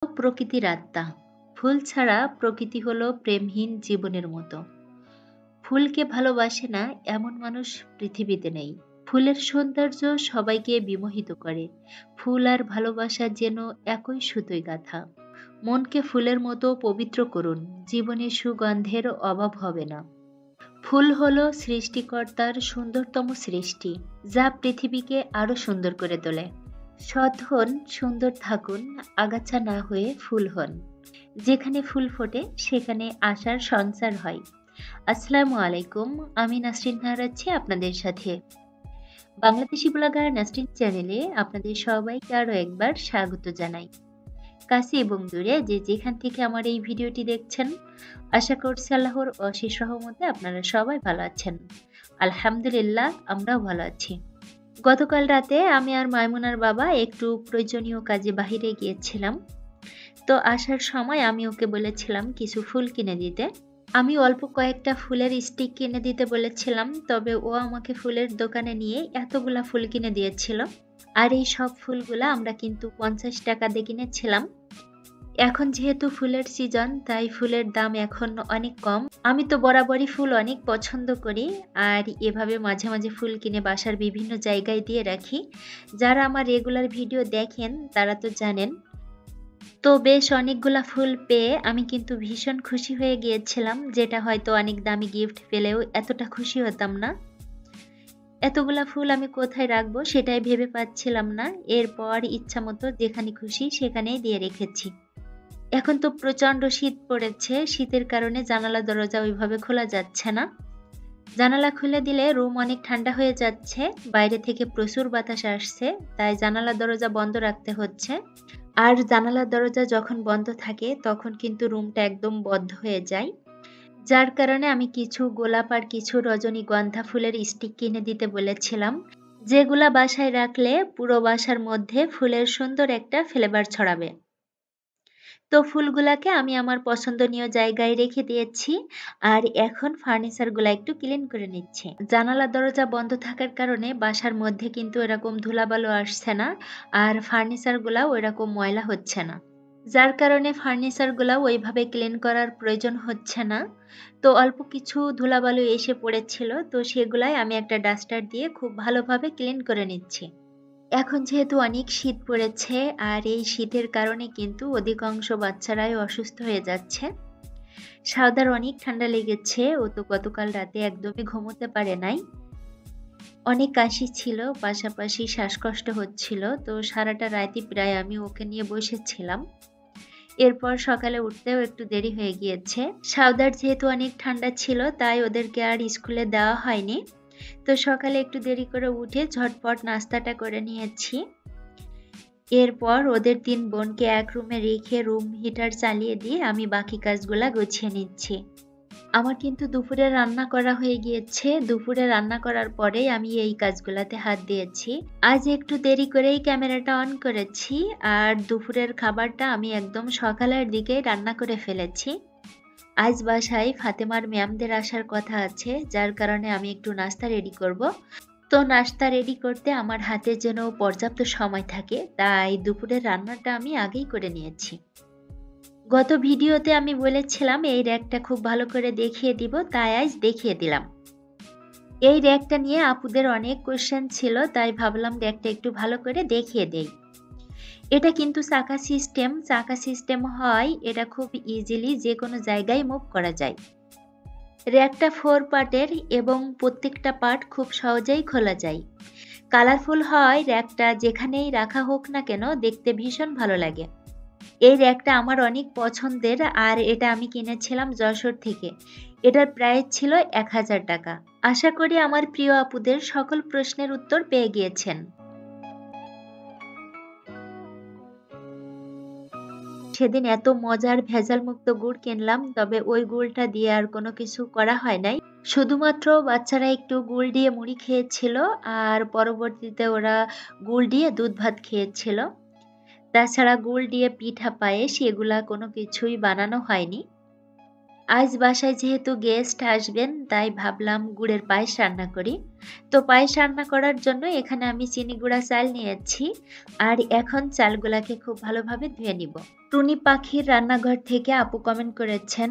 প্রকৃতির আত্মা। ফুল ছাড়া প্রকৃতি হলো প্রেমহীন জীবনের মতো। ফুলকে ভালোবাসে না এমন মানুষ পৃথিবীতে নেই। ফুলের সৌন্দর্য সবাইকে বিমোহিত করে। ফুল আর ভালোবাসা যেন একই সুতোয় গাঁথা। মনকে ফুলের মতো পবিত্র করুন, জীবনে সুগন্ধের অভাব হবে না। ফুল হলো সৃষ্টিকর্তার সুন্দরতম সৃষ্টি, যা পৃথিবীকে আরো সুন্দর করে তোলে। সৎ হন, সুন্দর থাকুন, আগাছা না হয়ে ফুল হন। যেখানে ফুল ফোটে সেখানে আশার সঞ্চার হয়। আসসালামু আলাইকুম, আমি নাসরিন নাহার আছি আপনাদের সাথে। বাংলাদেশি ব্লগার নাসরিন চ্যানেলে আপনাদের সবাইকে আরও একবার স্বাগত জানাই। কাছে এবং দূরে যে যেখান থেকে আমার এই ভিডিওটি দেখছেন, আশা করছি আল্লাহর অশেষ রহমতে আপনারা সবাই ভালো আছেন। আলহামদুলিল্লাহ, আমরাও ভালো আছি। গতকাল রাতে আমি আর মাইমুনার বাবা একটু প্রয়োজনীয় কাজে বাহিরে গিয়েছিলাম। তো আসার সময় আমি ওকে বলেছিলাম কিছু ফুল কিনে দিতে। আমি অল্প কয়েকটা ফুলের স্টিক কিনে দিতে বলেছিলাম, তবে ও আমাকে ফুলের দোকানে নিয়ে এতগুলা ফুল কিনে দিয়েছিল। আর এই সব ফুলগুলা আমরা কিন্তু 50 টাকা দিয়ে কিনেছিলাম। এখন যেহেতু ফুলের সিজন, তাই ফুলের দাম এখন অনেক কম। আমি তো বরাবরই ফুল অনেক পছন্দ করি, আর এভাবে মাঝে মাঝে ফুল কিনে বাসার বিভিন্ন জায়গায় দিয়ে রাখি। যারা আমার রেগুলার ভিডিও দেখেন তারা তো জানেন। তো বেশ অনেকগুলা ফুল পেয়ে আমি কিন্তু ভীষণ খুশি হয়ে গিয়েছিলাম, যেটা হয়তো অনেক দামি গিফট পেলেও এতটা খুশি হতাম না। এতগুলা ফুল আমি কোথায় রাখবো সেটাই ভেবে পাচ্ছিলাম না। এরপর ইচ্ছা মতো যেখানে খুশি সেখানেই দিয়ে রেখেছি। এখন তো প্রচন্ড শীত পড়েছে, শীতের কারণে জানালা দরজা ওইভাবে খোলা যাচ্ছে না। জানালা খুলে দিলে রুম অনেক ঠান্ডা হয়ে যাচ্ছে, বাইরে থেকে প্রচুর বাতাস আসছে, তাই জানালা দরজা বন্ধ রাখতে হচ্ছে। আর জানালা দরজা যখন বন্ধ থাকে তখন কিন্তু রুমটা একদম বদ্ধ হয়ে যায়। যার কারণে আমি কিছু গোলাপ আর কিছু রজনীগন্ধা ফুলের স্টিক কিনে দিতে বলেছিলাম, যেগুলা বাসায় রাখলে পুরো বাসার মধ্যে ফুলের সুন্দর একটা ফ্লেভার ছড়াবে। তো ফুলগুলাকে আমি আমার পছন্দনীয় জায়গায় রেখে দিয়েছি, আর এখন ফার্নিচারগুলো একটু ক্লিন করে নিচ্ছি। জানালা দরজা বন্ধ থাকার কারণে বাসার মধ্যে কিন্তু এরকম ধুলাবালু আসছে না, আর ফার্নিচারগুলাও এরকম ময়লা হচ্ছে না। যার কারণে ফার্নিচারগুলাও ওইভাবে ক্লিন করার প্রয়োজন হচ্ছে না। তো অল্প কিছু ধুলাবালু এসে পড়েছিল, তো সেগুলাই আমি একটা ডাস্টার দিয়ে খুব ভালোভাবে ক্লিন করে নিচ্ছি। এখন যেহেতু অনেক শীত পড়েছে, আর এই শীতের কারণে কিন্তু অধিকাংশ বাচ্চারাই অসুস্থ হয়ে যাচ্ছে। সাউদার অনেক ঠান্ডা লেগেছে, ও তো গতকাল রাতে একদমই ঘুমোতে পারে নাই। অনেক কাশি ছিল, পাশাপাশি শ্বাসকষ্ট হচ্ছিল, তো সারাটা রাতই প্রায় আমি ওকে নিয়ে বসেছিলাম। এরপর সকালে উঠতেও একটু দেরি হয়ে গিয়েছে। সাউদার যেহেতু অনেক ঠান্ডা ছিল, তাই ওদেরকে আর স্কুলে দেওয়া হয়নি। তো সকালে একটু দেরি করে উঠে ঝটপট নাস্তাটা করে নিয়েছি। এরপর ওদের 3 বোনকে এক রুমে রেখে রুম হিটার চালিয়ে দিয়ে আমি বাকি কাজগুলা গুছিয়ে নিচ্ছি। আমার কিন্তু দুপুরে রান্না করা হয়ে গিয়েছে। দুপুরে রান্না করার পরেই আমি এই কাজগুলাতে হাত দিয়েছি। আজ একটু দেরি করেই ক্যামেরাটা অন করেছি, আর দুপুরের খাবারটা আমি একদম সকালের দিকেই রান্না করে ফেলেছি। আজ বাসায় ফাতেমার ম্যামদের আসার কথা আছে, যার কারণে আমি একটু নাস্তা রেডি করব। তো নাস্তা রেডি করতে আমার হাতে যেন পর্যাপ্ত সময় থাকে, তাই দুপুরের রান্নাটা আমি আগেই করে নিয়েছি। গত ভিডিওতে আমি বলেছিলাম এই র্যাকটা খুব ভালো করে দেখিয়ে দিব, তাই আজ দেখিয়ে দিলাম। এই র্যাকটা নিয়ে আপুদের অনেক কোশ্চেন ছিল, তাই ভাবলাম র্যাকটা একটু ভালো করে দেখিয়ে দেই। এটা কিন্তু চাকা সিস্টেম হয়, এটা খুব ইজিলি যে কোনো জায়গায় মুভ করা যায়। র্যাকটা 4 পার্টের এবং প্রত্যেকটা পার্ট খুব সহজেই খোলা যায়। কালারফুল হয় র্যাকটা, যেখানেই রাখা হোক না কেন দেখতে ভীষণ ভালো লাগে। এই র্যাকটা আমার অনেক পছন্দের, আর এটা আমি কিনেছিলাম যশোর থেকে। এটার প্রাইস ছিল 1000 টাকা। আশা করি আমার প্রিয় আপুদের সকল প্রশ্নের উত্তর পেয়ে গিয়েছেন। সেদিন এত মজার ভেজাল মুক্ত গুড় কিনলাম, তবে ওই গুড়টা দিয়ে আর কোনো কিছু করা হয় নাই। শুধুমাত্র বাচ্চারা একটু গুড় দিয়ে মুড়ি খেয়েছিল, আর পরবর্তীতে ওরা গুড় দিয়ে দুধ ভাত খেয়েছিল। তাছাড়া গুড় দিয়ে পিঠা পায়েস এগুলা কোনো কিছুই বানানো হয়নি। আজ বাসায় যেহেতু গেস্ট আসবেন তাই ভাবলাম গুড়ের পায়েস রান্না করি। তো পায়েস রান্না করার জন্য এখানে আমি চিনি গুঁড়া চাল নিয়েছি আর এখন চালগুলাকে খুব ভালোভাবে ধুয়ে নিব। টুনি পাখির রান্নাঘর থেকে আপু কমেন্ট করেছেন,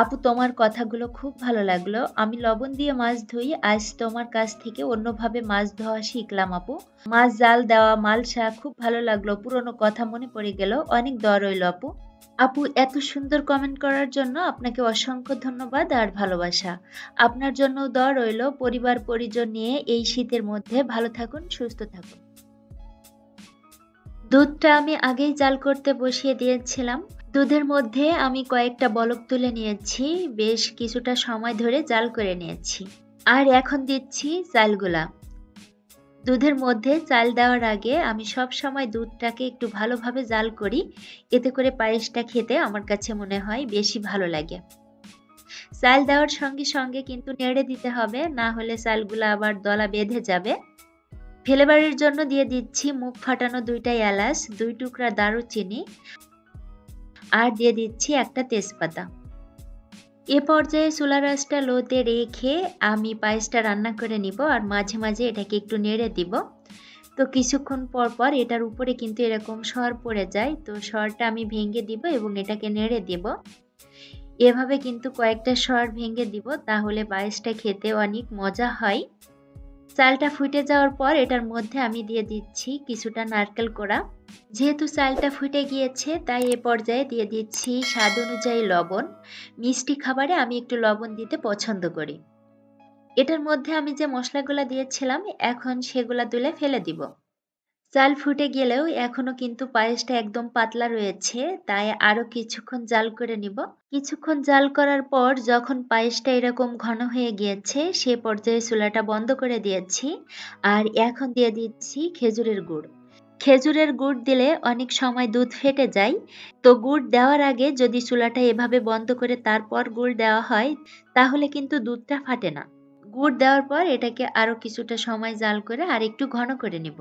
আপু তোমার কথাগুলো খুব ভালো লাগলো, আমি লবণ দিয়ে মাছ ধুই, আজ তোমার কাছ থেকে অন্যভাবে মাছ ধোয়া শিখলাম আপু। মাছ জাল দেওয়া মালসা খুব ভালো লাগলো, পুরনো কথা মনে পড়ে গেল, অনেক দোয়া রইল আপু। আপু এত সুন্দর কমেন্ট করার জন্য আপনাকে অসংখ্য ধন্যবাদ আর ভালোবাসা। আপনার জন্য দোয়া রইল, পরিবার পরিজন নিয়ে এই শীতের মধ্যে ভালো থাকুন, সুস্থ থাকুন। দুধটা আমি আগেই জাল করতে বসিয়ে দিয়েছিলাম। দুধের মধ্যে আমি কয়েকটা বলক তুলে নিয়েছি, বেশ কিছুটা সময় ধরে জাল করে নিয়েছি। আর এখন দিচ্ছি চালগুলা। দুধের মধ্যে চাল দেওয়ার আগে আমি সব সময় দুধটাকে একটু ভালোভাবে জাল করি, এতে করে পায়েসটা খেতে আমার কাছে মনে হয় বেশি ভালো লাগে। চাল দেওয়ার সঙ্গে সঙ্গে কিন্তু নেড়ে দিতে হবে, না হলে চালগুলা আবার দলা বেঁধে যাবে। ফ্লেভারের জন্য দিয়ে দিচ্ছি মুখ ফাটানো 2টা এলাচ, 2 টুকরা দারুচিনি আর দিয়ে দিচ্ছি একটা তেজপাতা। এ পর্যায়ে চুলার আঁচটা লোতে রেখে আমি পায়েসটা রান্না করে নিব আর মাঝে মাঝে এটাকে একটু নেড়ে দিব। তো কিছুক্ষণ পর পর এটার উপরে কিন্তু এরকম সর পড়ে যায়, তো সরটা আমি ভেঙে দিব এবং এটাকে নেড়ে দিব। এভাবে কিন্তু কয়েকটা সর ভেঙে দিব, তাহলে পায়েসটা খেতে অনেক মজা হয়। চালটা ফুটে যাওয়ার পর এটার মধ্যে আমি দিয়ে দিচ্ছি কিছুটা নারকেল কোড়া। যেহেতু চালটা ফুটে গিয়েছে তাই এ পর্যায়ে দিয়ে দিচ্ছি স্বাদ অনুযায়ী লবণ। মিষ্টি খাবারে আমি একটু লবণ দিতে পছন্দ করি। এটার মধ্যে আমি যে মশলাগুলা দিয়েছিলাম এখন সেগুলা তুলে ফেলে দিব। চাল ফুটে গেলেও এখনো কিন্তু পায়েসটা একদম পাতলা রয়েছে, তাই আরো কিছুক্ষণ জাল করে নিব। কিছুক্ষণ জাল করার পর যখন পায়েসটা এরকম ঘন হয়ে গিয়েছে সে পর্যায়ে চুলাটা বন্ধ করে দিয়েছি আর এখন দিয়ে দিচ্ছি খেজুরের গুড়। খেজুরের গুড় দিলে অনেক সময় দুধ ফেটে যায়, তো গুড় দেওয়ার আগে যদি চুলাটা এভাবে বন্ধ করে তারপর গুড় দেওয়া হয় তাহলে কিন্তু দুধটা ফাটে না। গুড় দেওয়ার পর এটাকে আরো কিছুটা সময় জাল করে আর একটু ঘন করে নিব।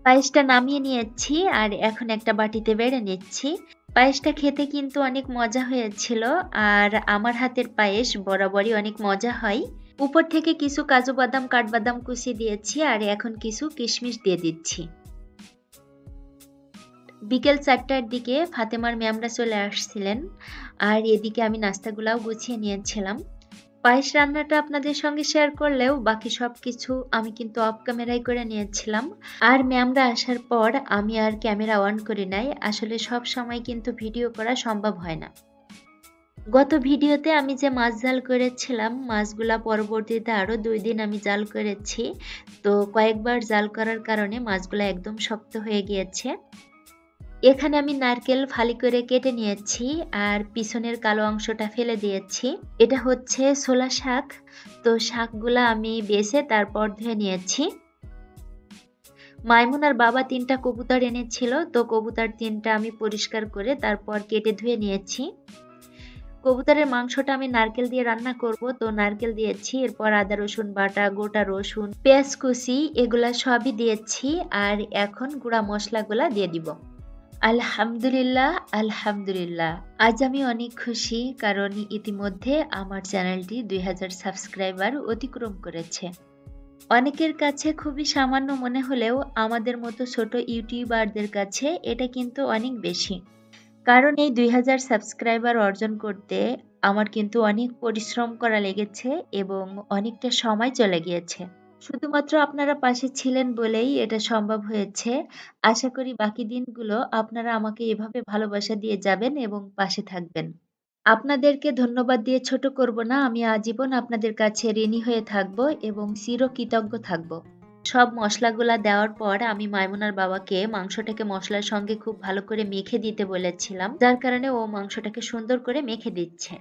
পায়েসটা নামিয়ে নিয়েছি আর এখন একটা বাটিতে বেড়ে নিচ্ছি। পায়েসটা খেতে কিন্তু অনেক মজা হয়েছিল আর আমার হাতের পায়েস বরাবরই অনেক মজা হয়। উপর থেকে কিছু কাজু বাদাম কাঠবাদাম কুচি দিয়েছি আর এখন কিছু কিশমিশ দিয়ে দিচ্ছি। বিকেল 4টার দিকে ফাতেমার ম্যামরা চলে আসছিলেন আর এদিকে আমি নাস্তাগুলাও গুছিয়ে নিয়েছিলাম। পায়েস রান্নাটা আপনাদের সঙ্গে শেয়ার করলেও বাকি সবকিছু আমি কিন্তু অফ ক্যামেরায় করে নিয়েছিলাম। আর ম্যামরা আসার পর আমি আর ক্যামেরা অন করি নাই, আসলে সব সময় কিন্তু ভিডিও করা সম্ভব হয় না। গত ভিডিওতে আমি যে মাছ জাল করেছিলাম মাছগুলা পরবর্তীতে আরো 2 দিন আমি জাল করেছি, তো কয়েকবার জাল করার কারণে মাছগুলা একদম শক্ত হয়ে গিয়েছে। এখানে আমি নারকেল ফালি করে কেটে নিয়েছি আর পিছনের কালো অংশটা ফেলে দিয়েছি। এটা হচ্ছে ছোলা শাক, তো শাকগুলা আমি বেছে তারপর ধুয়ে নিয়েছি। মাইমুনার বাবা 3টা কবুতর এনেছিল, তো কবুতর 3টা আমি পরিষ্কার করে তারপর কেটে ধুয়ে নিয়েছি। কবুতরের মাংসটা আমি নারকেল দিয়ে রান্না করব, তো নারকেল দিয়েছি, এরপর আদা রসুন বাটা, গোটা রসুন, পেঁয়াজ কুচি এগুলা সবই দিয়েছি আর এখন গুঁড়া মশলাগুলা দিয়ে দিব। আলহামদুলিল্লাহ আলহামদুলিল্লাহ, আজ আমি অনেক খুশি কারণ ইতিমধ্যে আমার চ্যানেলটি 2000 সাবস্ক্রাইবার অতিক্রম করেছে। অনেকের কাছে খুবই সামান্য মনে হলেও আমাদের মতো ছোট ইউটিউবারদের কাছে এটা কিন্তু অনেক বেশি, কারণ এই 2000 সাবস্ক্রাইবার অর্জন করতে আমার কিন্তু অনেক পরিশ্রম করা লেগেছে এবং অনেকটা সময় চলে গিয়েছে। শুধুমাত্র আপনারা পাশে ছিলেন বলেই এটা সম্ভব হয়েছে। আশা করি বাকি দিনগুলো আপনারা আমাকে এভাবে ভালোবাসা দিয়ে যাবেন এবং পাশে থাকবেন। আপনাদেরকে ধন্যবাদ দিয়ে ছোট করব না, আমি আজীবন আপনাদের কাছে ঋণী হয়ে থাকব এবং চিরকৃতজ্ঞ থাকব। সব মশলাগুলা দেওয়ার পর আমি মাইমুনার বাবাকে মাংসটাকে মশলার সঙ্গে খুব ভালো করে মেখে দিতে বলেছিলাম, যার কারণে ও মাংসটাকে সুন্দর করে মেখে দিচ্ছে।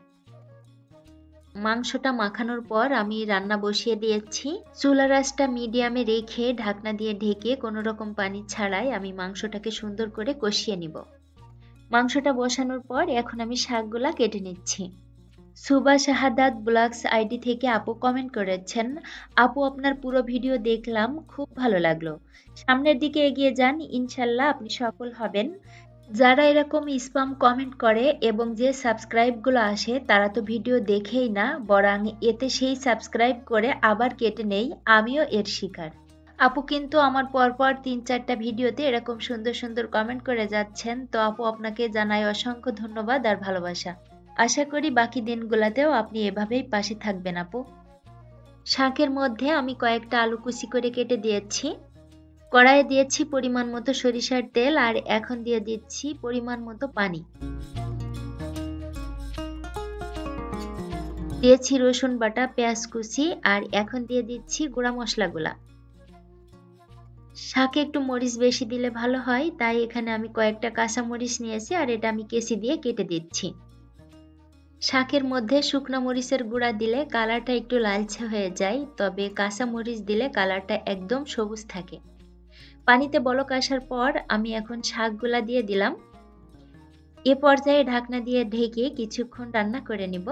মাংসটা মাখানোর পর আমি রান্না বসিয়ে দিয়েছি। চুলার আঁচটা মিডিয়ামে রেখে ঢাকনা দিয়ে ঢেকে কোনো রকম পানি ছাড়াই আমি মাংসটাকে সুন্দর করে কষিয়ে নিব। মাংসটা বসানোর পর এখন আমি শাকগুলা কেটে নিচ্ছি। সুবা শাহাদাত ব্লগস আইডি থেকে আপু কমেন্ট করেছেন, আপু আপনার পুরো ভিডিও দেখলাম, খুব ভালো লাগলো। সামনের দিকে এগিয়ে যান, ইনশাল্লাহ আপনি সফল হবেন। যারা এরকম স্প্যাম কমেন্ট করে এবং যে সাবস্ক্রাইবগুলো আসে তারা তো ভিডিও দেখেই না, বরং এতে সেই সাবস্ক্রাইব করে আবার কেটে নেই, আমিও এর শিকার। আপু কিন্তু আমার পরপর ৩-৪টা ভিডিওতে এরকম সুন্দর সুন্দর কমেন্ট করে যাচ্ছেন, তো আপু আপনাকে জানাই অসংখ্য ধন্যবাদ আর ভালোবাসা। আশা করি বাকি দিনগুলোতেও আপনি এভাবেই পাশে থাকবেন আপু। শাকের মধ্যে আমি কয়েকটা আলু কুচি করে কেটে দিয়েছি। কড়াইয়ে দিয়েছি পরিমাণ মতো সরিষার তেল আর এখন দিয়ে দিচ্ছি পরিমাণ মতো পানি। দিয়েছি রসুন বাটা, পেঁয়াজ কুচি আর এখন দিয়ে দিচ্ছি গুঁড়া মশলাগুলা। শাকে একটু মরিচ বেশি দিলে ভালো হয়, তাই এখানে আমি কয়েকটা কাঁচা মরিচ নিয়েছি আর এটা আমি কেচি দিয়ে কেটে দিচ্ছি। শাকের মধ্যে শুকনো মরিচের গুঁড়া দিলে কালারটা একটু লালচে হয়ে যায়, তবে কাঁচা মরিচ দিলে কালারটা একদম সবুজ থাকে। পানিতে বলক আসার পর আমি এখন শাকগুলা দিয়ে দিলাম। এ পর্যায়ে ঢাকনা দিয়ে ঢেকে কিছুক্ষণ রান্না করে নিব।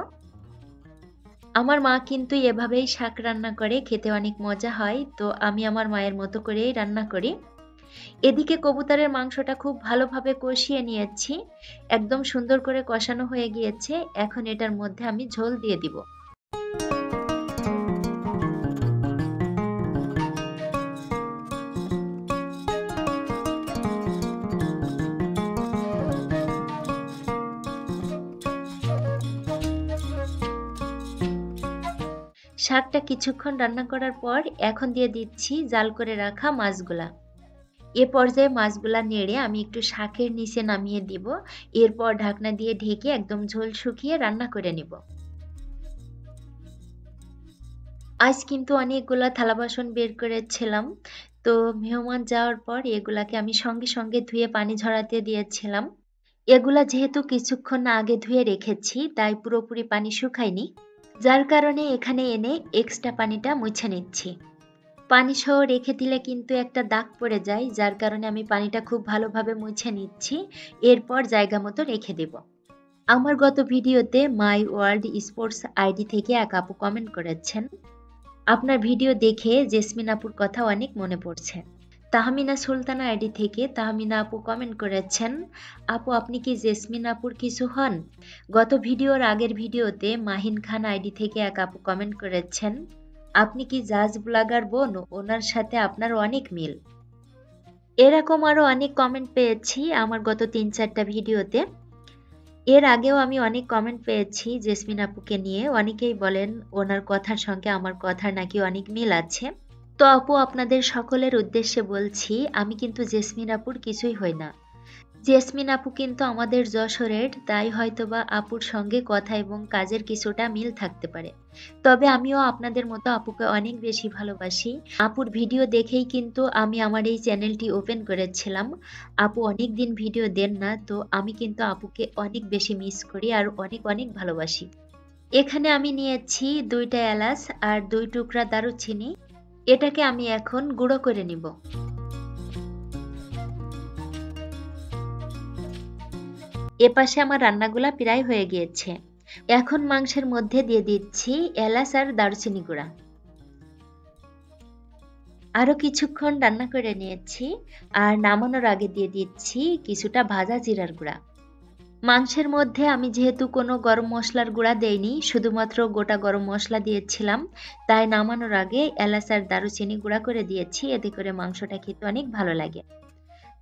আমার মা কিন্তু এভাবেই শাক রান্না করে, খেতে অনেক মজা হয়, তো আমি আমার মায়ের মতো করেই রান্না করি। এদিকে কবুতরের মাংসটা খুব ভালোভাবে কষিয়ে নিয়েছি, একদম সুন্দর করে কষানো হয়ে গিয়েছে। এখন এটার মধ্যে আমি ঝোল দিয়ে দিব। শাকটা কিছুক্ষণ রান্না করার পর এখন দিয়ে দিচ্ছি জাল করে রাখা মাছগুলা। এ পর্যায়ে মাছগুলা নেড়ে আমি একটু শাকের নিচে নামিয়ে দিব। এরপর ঢাকনা দিয়ে ঢেকে একদম ঝোল শুকিয়ে রান্না করে নিব। আজ কিন্তু অনেকগুলা থালা বাসন বের করেছিলাম, তো মেহমান যাওয়ার পর এগুলাকে আমি সঙ্গে সঙ্গে ধুয়ে পানি ঝরাতে দিয়েছিলাম। এগুলা যেহেতু কিছুক্ষণ আগে ধুয়ে রেখেছি, তাই পুরোপুরি পানি শুকায়নি, যার কারণে এখানে এনে এক্সট্রা পানিটা মুছে নিচ্ছি। পানি সহ রেখে দিলে কিন্তু একটা দাগ পড়ে যায়, যার কারণে আমি পানিটা খুব ভালোভাবে মুছে নিচ্ছি। এরপর জায়গা মতো রেখে দেব। আমার গত ভিডিওতে মাই ওয়ার্ল্ড স্পোর্টস আইডি থেকে এক আপু কমেন্ট করেছেন, আপনার ভিডিও দেখে জেসমিন আপুর কথা অনেক মনে পড়ছে। তাহমিনা সুলতানা আইডি থেকে তাহমিনা আপু কমেন্ট করেছেন, আপু আপনি কি জেসমিন আপুর কিছু হন? গত ভিডিওর আগের ভিডিওতে মাহিন খান আইডি থেকে এক আপু কমেন্ট করেছেন, আপনি কি জাজ ব্লগার বোন? ওনার সাথে আপনার অনেক মিল। এরকম আরো অনেক কমেন্ট পেয়েছি আমার গত ৩-৪টা ভিডিওতে। এর আগেও আমি অনেক কমেন্ট পেয়েছি জেসমিন আপুকে নিয়ে, অনেকেই বলেন ওনার কথার সঙ্গে আমার কথার নাকি অনেক মিল আছে। তো আপু আপনাদের সকলের উদ্দেশ্যে বলছি, আমি কিন্তু জেসমিন আপুর কিছুই হই না। জেসমিন আপু কিন্তু আমাদের যশোরের, তাই হয়তোবা আপুর সঙ্গে কথা এবং কাজের কিছুটা মিল থাকতে পারে। তবে আমিও আপনাদের মতো আপুকে অনেক বেশি ভালোবাসি। আপুর ভিডিও দেখেই কিন্তু আমি আমার এই চ্যানেলটি ওপেন করেছিলাম। আপু অনেক দিন ভিডিও দেন না, তো আমি কিন্তু আপুকে অনেক বেশি মিস করি আর অনেক অনেক ভালোবাসি। এখানে আমি নিয়েছি 2টা এলাচ আর 2 টুকরা দারুচিনি। এটাকে আমি এখন গুঁড়ো করে নিব। এপাশে আমার রান্নাগুলা প্রায় হয়ে গিয়েছে। এখন মাংসের মধ্যে দিয়ে দিচ্ছি এলাচ আর দারুচিনি গুঁড়া। আরো কিছুক্ষণ রান্না করে নিয়েছি আর নামানোর আগে দিয়ে দিচ্ছি কিছুটা ভাজা জিরার গুঁড়া। মাংসের মধ্যে আমি যেহেতু কোনো গরম মশলার গুঁড়া দেইনি, শুধুমাত্র গোটা গরম মশলা দিয়েছিলাম, তাই নামানোর আগে এলাচ আর দারুচিনি গুঁড়া করে দিয়েছি, এতে করে মাংসটা খেতে অনেক ভালো লাগে।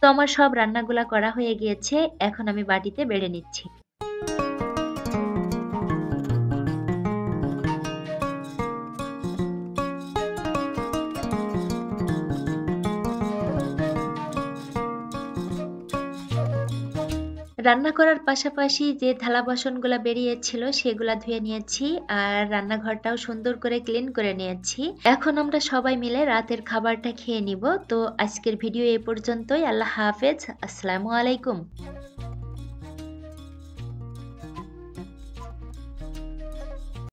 তো আমার সব রান্নাগুলা করা হয়ে গিয়েছে, এখন আমি বাটিতে বেড়ে নিচ্ছি। রান্না করার পাশাপাশি যে থালা বাসনগুলা বেরিয়েছিল সেগুলা ধুয়ে নিয়েছি আর রান্নাঘরটাও সুন্দর করে ক্লিন করে নিয়েছি। এখন আমরা সবাই মিলে রাতের খাবারটা খেয়ে নিব। তো আজকের ভিডিও এ পর্যন্তই। আল্লাহ হাফেজ, আসসালামু আলাইকুম।